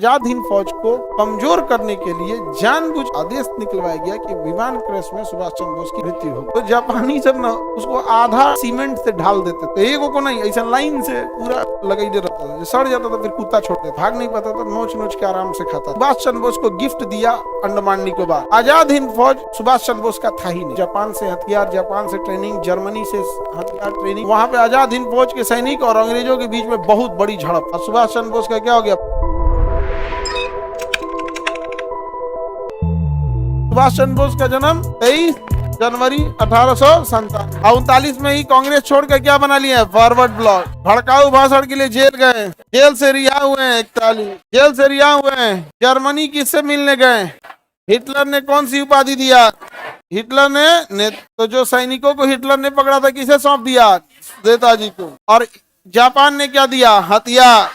आजाद हिंद फौज को कमजोर करने के लिए जानबूझ आदेश निकलवाया गया कि विमान क्रैश में सुभाष चंद्र बोस की मृत्यु हो। तो जापानी सब ना उसको आधा सीमेंट से ढाल देते थे, एक को नहीं, ऐसा लाइन से पूरा लगाई दे रहता था। सड़ जाता था फिर कुत्ता छोड़ देता, भाग नहीं पाता था, नोच नोच के आराम से खाता। सुभाष चंद्र बोस को गिफ्ट दिया अंडमान निकोबार। आजाद हिंद फौज सुभाष चंद्र बोस का था ही नहीं। जापान से हथियार, जापान से ट्रेनिंग, जर्मनी से हथियार ट्रेनिंग, वहां पे आजाद हिंद फौज के सैनिक और अंग्रेजों के बीच में बहुत बड़ी झड़प। और सुभाष चंद्र बोस का क्या हो गया? सुभाष चंद्र बोस का जन्म 23 जनवरी 1847। में ही कांग्रेस छोड़कर क्या बना लिया है? Forward block. भड़काऊ भाषण के लिए जेल गए, जेल से रिहा हुए हैं। 41 जेल से रिहा हुए हैं। जर्मनी किससे मिलने गए? हिटलर ने कौन सी उपाधि दिया? हिटलर ने तो जो सैनिकों को हिटलर ने पकड़ा था किसे सौंप दिया? नेताजी को। और जापान ने क्या दिया? हथियार।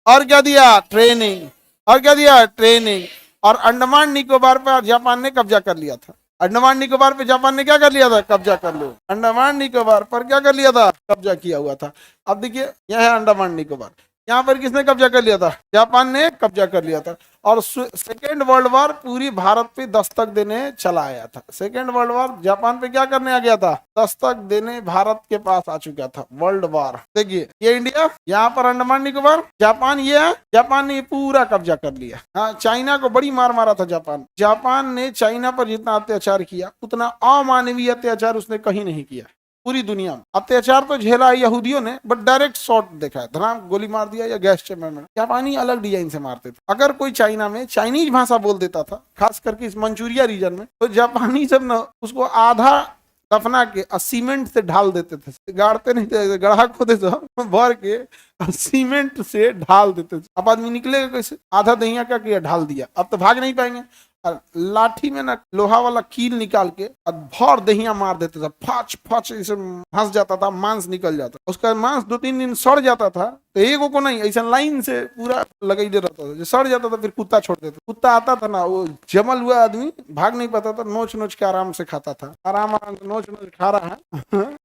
और क्या दिया? ट्रेनिंग। और क्या दिया? ट्रेनिंग। और अंडमान निकोबार पर जापान ने कब्जा कर लिया था। अंडमान निकोबार पे जापान ने क्या कर लिया था? कब्जा कर लिया। अंडमान निकोबार पर क्या कर लिया था? कब्जा किया हुआ था। अब देखिए यह है अंडमान निकोबार, यहाँ पर किसने कब्जा कर लिया था? जापान ने कब्जा कर लिया था। और सेकेंड वर्ल्ड वॉर पूरी भारत पे दस्तक देने चला आया था। सेकेंड वर्ल्ड वॉर जापान पे क्या करने आ गया था? दस्तक देने भारत के पास आ चुका था। World war. देखिए ये इंडिया, यहाँ पर अंडमान निकोबार, जापान ये है। जापान ने पूरा कब्जा कर लिया। हाँ, चाइना को बड़ी मार मारा था जापान। जापान ने चाइना पर जितना अत्याचार किया उतना अमानवीय अत्याचार उसने कहीं नहीं किया। पूरी दुनिया में अत्याचार तो झेला है यहूदियों ने, बट डायरेक्ट शॉट देखा है, धड़ाम गोली मार दिया या गैस चैम्बर में। जापानी अलग डिजाइन से मारते थे। अगर कोई चाइना में चाइनीज भाषा बोल देता था, खास करके इस मंचूरिया रीजन में, तो जापानी सब न उसको आधा दफना के सीमेंट से ढाल देते थे। गाड़ते नहीं थे, गड्ढा खोदे तो भर के सीमेंट से ढाल देते थे। अब आदमी निकलेगा कैसे? आधा दहिया क्या किया? ढाल दिया। अब तो भाग नहीं पाएंगे। लाठी में ना लोहा वाला कील निकाल के भर दहिया मार देते थे। फच फच इसे फंस जाता था, मांस निकल जाता। उसका मांस 2-3 दिन सड़ जाता था, तो एक को नहीं, ऐसा लाइन से पूरा लगाई दे रहता था। जो सड़ जाता था फिर कुत्ता छोड़ देता। कुत्ता आता था ना, वो जमल हुआ आदमी भाग नहीं पाता था, नोच नोच के आराम से खाता था। आराम नोच नोच खा रहा है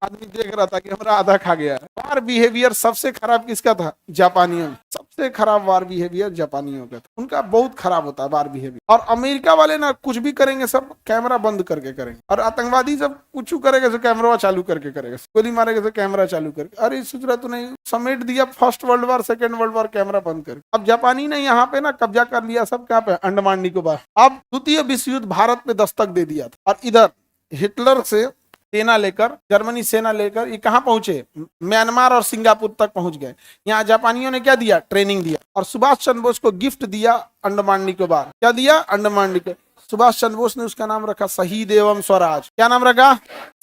आदमी देख रहा था कि हमारा आधा खा गया है। वार बिहेवियर सबसे खराब किसका था? जापानियों। सबसे खराब वार बिहेवियर जापानियों का था। उनका बहुत खराब होता है वार बिहेवियर। और अमेरिका वाले ना कुछ भी करेंगे सब कैमरा बंद करके करेंगे। और आतंकवादी सब कुछ करेगा तो कैमरा चालू करके करेगा। गोली मारेगा तो कैमरा चालू करके। अरे सूचना तो नहीं समेट दिया first world war, second world war, camera बंद करके। अब जापानी ने यहाँ पे ना कब्जा कर लिया सब। क्या पे? अंडमान निकोबार। अब द्वितीय विश्व युद्ध भारत पे दस्तक दे दिया था। और इधर हिटलर से सेना लेकर, जर्मनी सेना लेकर ये कहाँ पहुंचे? म्यांमार और सिंगापुर तक पहुंच गए। यहाँ जापानियों ने क्या दिया? ट्रेनिंग दिया। और सुभाष चंद्र बोस को गिफ्ट दिया अंडमान निकोबार। क्या दिया? अंडमान निकोबार। सुभाष चंद्र बोस ने उसका नाम रखा शहीद एवं स्वराज। क्या नाम रखा?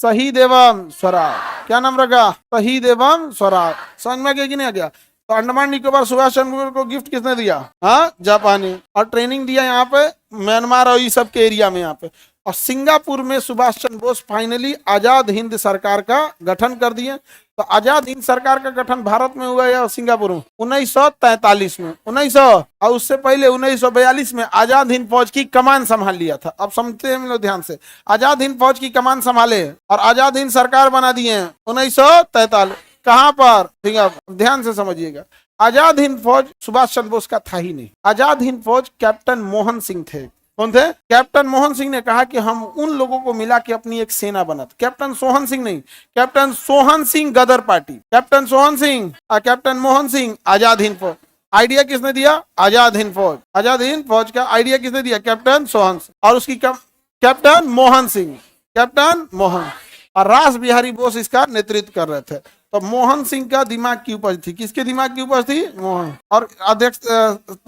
शहीद एवं स्वराज। क्या नाम रखा? शहीद एवं स्वराज। समझ में गया कि नहीं आ गया? तो अंडमान निकोबार सुभाष चंद्र बोस को गिफ्ट किसने दिया? हाँ, जापानी। और ट्रेनिंग दिया यहाँ पे म्यांमार और ये सब के एरिया में। यहाँ पे और सिंगापुर में सुभाष चंद्र बोस फाइनली आजाद हिंद सरकार का गठन कर दिए। तो आजाद हिंद सरकार का गठन भारत में हुआ या सिंगापुर में? 1943 में। 1900 और उससे पहले 1942 में आजाद हिंद फौज की कमान संभाल लिया था। अब समझते हैं लोग ध्यान से। आजाद हिंद फौज की कमान संभाले और आजाद हिंद सरकार बना दिए 1943। कहां पर? सिंगापुर। ध्यान से समझिएगा। आजाद हिंद फौज सुभाष चंद्र बोस का था ही नहीं। आजाद हिंद फौज कैप्टन मोहन सिंह थे। कौन थे? कैप्टन मोहन सिंह ने कहा कि हम उन लोगों को मिला के अपनी एक सेना बना। कैप्टन सोहन सिंह नहीं, कैप्टन सोहन सिंह गदर पार्टी। कैप्टन सोहन सिंह और कैप्टन मोहन सिंह आजाद हिंद फौज। आइडिया किसने दिया? आजाद हिंद फौज। आजाद हिंद फौज का आइडिया किसने दिया? कैप्टन सोहन सिंह। और उसकी कैप्टन मोहन सिंह। कैप्टन मोहन और रास बिहारी बोस इसका नेतृत्व कर रहे थे। तो मोहन सिंह का दिमाग की उपज थी। किसके दिमाग की उपज थी? मोहन। और अध्यक्ष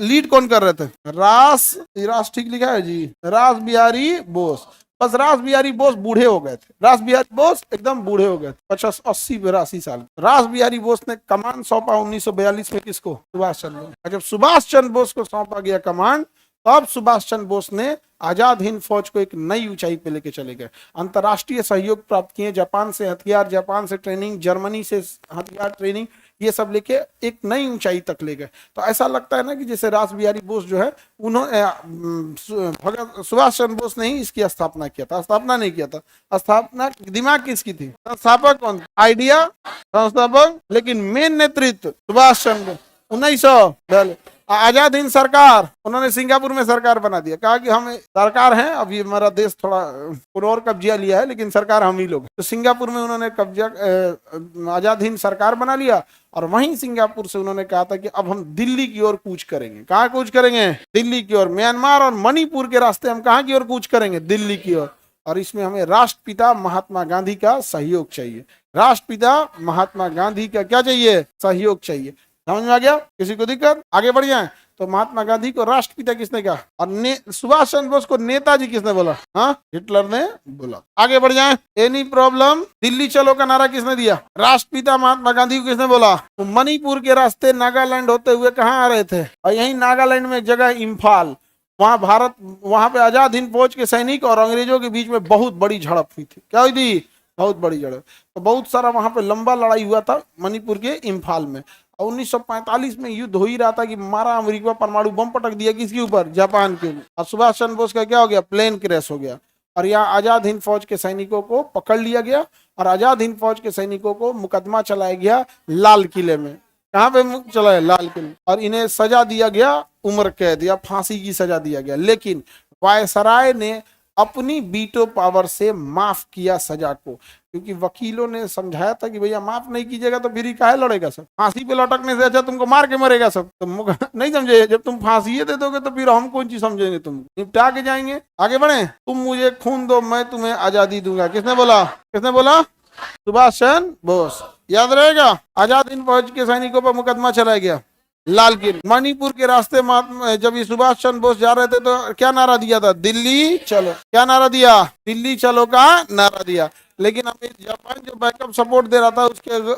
लीड कौन कर रहे थे? रास ठीक लिखा है जी, रास बिहारी बोस। बस रास बिहारी बोस बूढ़े हो गए थे। रास बिहारी बोस एकदम बूढ़े हो गए थे, 85-82 साल। रास बिहारी बोस ने कमान सौंपा 1942 में किसको? सुभाष चंद्र बोस। जब सुभाष चंद्र बोस को सौंपा गया कमान, तब सुभाष चंद्र बोस ने आजाद हिंद फौज को एक नई ऊंचाई पे लेके चले गए। अंतर्राष्ट्रीय सहयोग प्राप्त किए। जापान से हथियार, जापान से ट्रेनिंग, जर्मनी से हथियार ट्रेनिंग, ये सब लेके एक नई ऊंचाई तक ले गए। तो ऐसा लगता है ना कि जैसे रास बिहारी बोस जो है उन्होंने सुभाष चंद्र बोस ने ही इसकी स्थापना किया था। स्थापना नहीं किया था। स्थापना दिमाग किसकी थी? संस्थापक कौन? आइडिया संस्थापक, लेकिन मेन नेतृत्व सुभाष चंद्र। 1900 आजाद हिंद सरकार, उन्होंने सिंगापुर में सरकार बना दिया, कहा कि हम सरकार हैं, अभी हमारा देश थोड़ा और कब्जा लिया है लेकिन सरकार हम ही लोग हैं। तो सिंगापुर में उन्होंने कब्जा आजाद हिंद सरकार बना लिया और वहीं सिंगापुर से उन्होंने कहा था कि अब हम दिल्ली की ओर कूच करेंगे। कहाँ कूच करेंगे? दिल्ली की ओर। म्यांमार और मणिपुर के रास्ते हम कहाँ की ओर कूच करेंगे? दिल्ली की ओर। और इसमें हमें राष्ट्रपिता महात्मा गांधी का सहयोग चाहिए। राष्ट्रपिता महात्मा गांधी का क्या चाहिए? सहयोग चाहिए। समझ में आ गया? किसी को दिक्कत? आगे बढ़ जाए। तो महात्मा गांधी को राष्ट्रपिता किसने कहा और सुभाष चंद्र बोस को नेताजी किसने बोला? हाँ, हिटलर ने बोला। आगे बढ़ जाए। Any problem? दिल्ली चलो का नारा किसने दिया? राष्ट्रपिता महात्मा गांधी को किसने बोला? तो मणिपुर के रास्ते नागालैंड होते हुए कहाँ आ रहे थे? और यही नागालैंड में एक जगह इम्फाल, वहां पे आजाद हिंद फौज के सैनिक और अंग्रेजों के बीच में बहुत बड़ी झड़प हुई थी। क्या हुई थी? बहुत बड़ी झड़प। तो बहुत सारा वहां पे लंबा लड़ाई हुआ था मणिपुर के इम्फाल में। 1945 में युद्ध हो ही रहा था कि मारा अमेरिका परमाणु बम पटक दिया किसके ऊपर? जापान के ऊपर। और सुभाष चंद्र बोस का क्या हो गया? प्लेन क्रैश हो गया और यहाँ आजाद हिंद फौज के सैनिकों को पकड़ लिया गया और आजाद हिंद फौज के सैनिकों को मुकदमा चलाया गया लाल किले में। कहाँ पे चलाया? लाल किले। और इन्हें सजा दिया गया उम्र कैद या फांसी की सजा दिया गया। लेकिन वायसराय ने अपनी वीटो पावर से माफ किया सजा को, क्योंकि वकीलों ने समझाया था कि भैया माफ नहीं कीजिएगा तो फिर ही काहे लड़ेगा सब? फांसी पे लटकने से अच्छा तुमको मार के मरेगा सब। तुम नहीं समझे? जब तुम फांसी दे दोगे तो फिर हम कौन चीज समझेंगे? तुम निपटा के जाएंगे। आगे बढ़े। तुम मुझे खून दो, मैं तुम्हें आजादी दूंगा। किसने बोला? किसने बोला? सुभाष चंद्र बोस। याद रहेगा। आजाद हिंद फौज के सैनिकों पर मुकदमा चलाया गया लाल किले। मणिपुर के रास्ते जब ये सुभाष चंद्र बोस जा रहे थे तो क्या नारा दिया था? दिल्ली चलो। क्या नारा दिया? दिल्ली चलो का नारा दिया। लेकिन जापान जो बैकअप सपोर्ट दे रहा था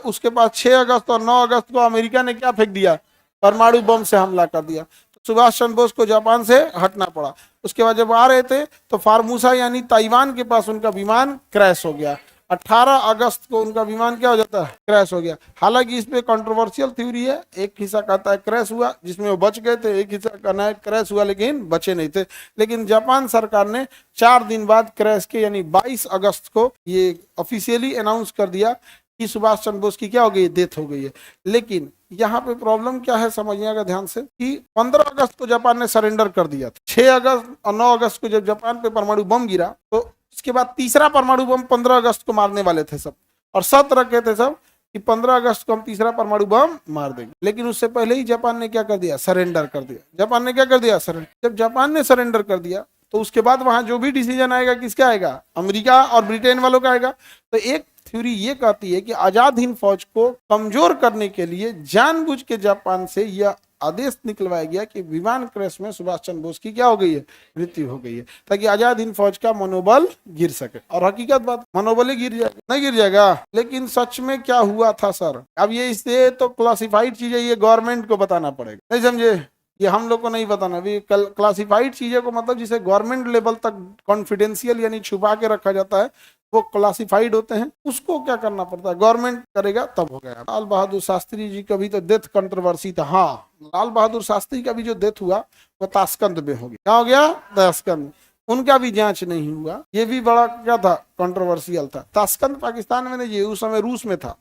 उसके पास 6 अगस्त और 9 अगस्त को अमेरिका ने क्या फेंक दिया? परमाणु बम से हमला कर दिया। तो सुभाष चंद्र बोस को जापान से हटना पड़ा। उसके बाद जब आ रहे थे तो फार्मूसा यानी ताइवान के पास उनका विमान क्रैश हो गया। 18 अगस्त को उनका विमान क्या हो जाता है? क्रैश हो गया। हालांकि इस पे कंट्रोवर्शियल थ्योरी है। एक हिस्सा कहता है क्रैश हुआ जिसमें वो बच गए थे, एक हिस्सा कहना है क्रैश हुआ लेकिन बचे नहीं थे। लेकिन जापान सरकार ने 4 दिन बाद क्रैश के यानी 22 अगस्त को ये ऑफिशियली अनाउंस कर दिया कि सुभाष चंद्र बोस की क्या हो गई? डेथ हो गई है। लेकिन यहाँ पे प्रॉब्लम क्या है समझिएगा ध्यान से कि 15 अगस्त को जापान ने सरेंडर कर दिया था। 6 अगस्त और 9 अगस्त को जब जापान पे परमाणु बम गिरा तो उसके बाद तीसरा परमाणु बम 15 अगस्त को मारने वाले थे सब, और शर्त रखे थे सब कि 15 अगस्त को हम तीसरा परमाणु बम मार देंगे। लेकिन उससे पहले ही जापान ने क्या कर दिया? सरेंडर कर दिया। जापान ने क्या कर दिया? सरेंडर। जब जापान ने सरेंडर कर दिया तो उसके बाद वहां जो भी डिसीजन आएगा किसका आएगा? अमेरिका और ब्रिटेन वालों का आएगा। तो एक थ्योरी ये कहती है कि आजाद हिंद फौज को कमजोर करने के लिए जानबूझ के जापान से यह आदेश निकलवाया गया कि विमान क्रैश में सुभाष चंद्र बोस की क्या हो गई है? मृत्यु हो गई है, ताकि आजाद हिंद फौज का मनोबल गिर सके। और हकीकत बात, मनोबल ही गिर जाएगा? नहीं गिर जाएगा। लेकिन सच में क्या हुआ था सर? अब ये इससे तो क्लासिफाइड चीजें ये गवर्नमेंट को बताना पड़ेगा, नहीं समझे? ये हम लोग को नहीं बताना। अभी क्लासिफाइड चीजें को मतलब जिसे गवर्नमेंट लेवल तक कॉन्फिडेंशियल यानी छुपा के रखा जाता है वो क्लासिफाइड होते हैं। उसको क्या करना पड़ता है? गवर्नमेंट करेगा तब हो गया। लाल बहादुर शास्त्री जी का भी तो डेथ कंट्रोवर्सी था। हाँ, लाल बहादुर शास्त्री का भी जो डेथ हुआ वो ताशकंद में हो गया। क्या हो गया? ताशकंद। उनका भी जांच नहीं हुआ। ये भी बड़ा क्या था? कंट्रोवर्शियल था। ताशकंद पाकिस्तान में नहीं, ये उस समय रूस में था।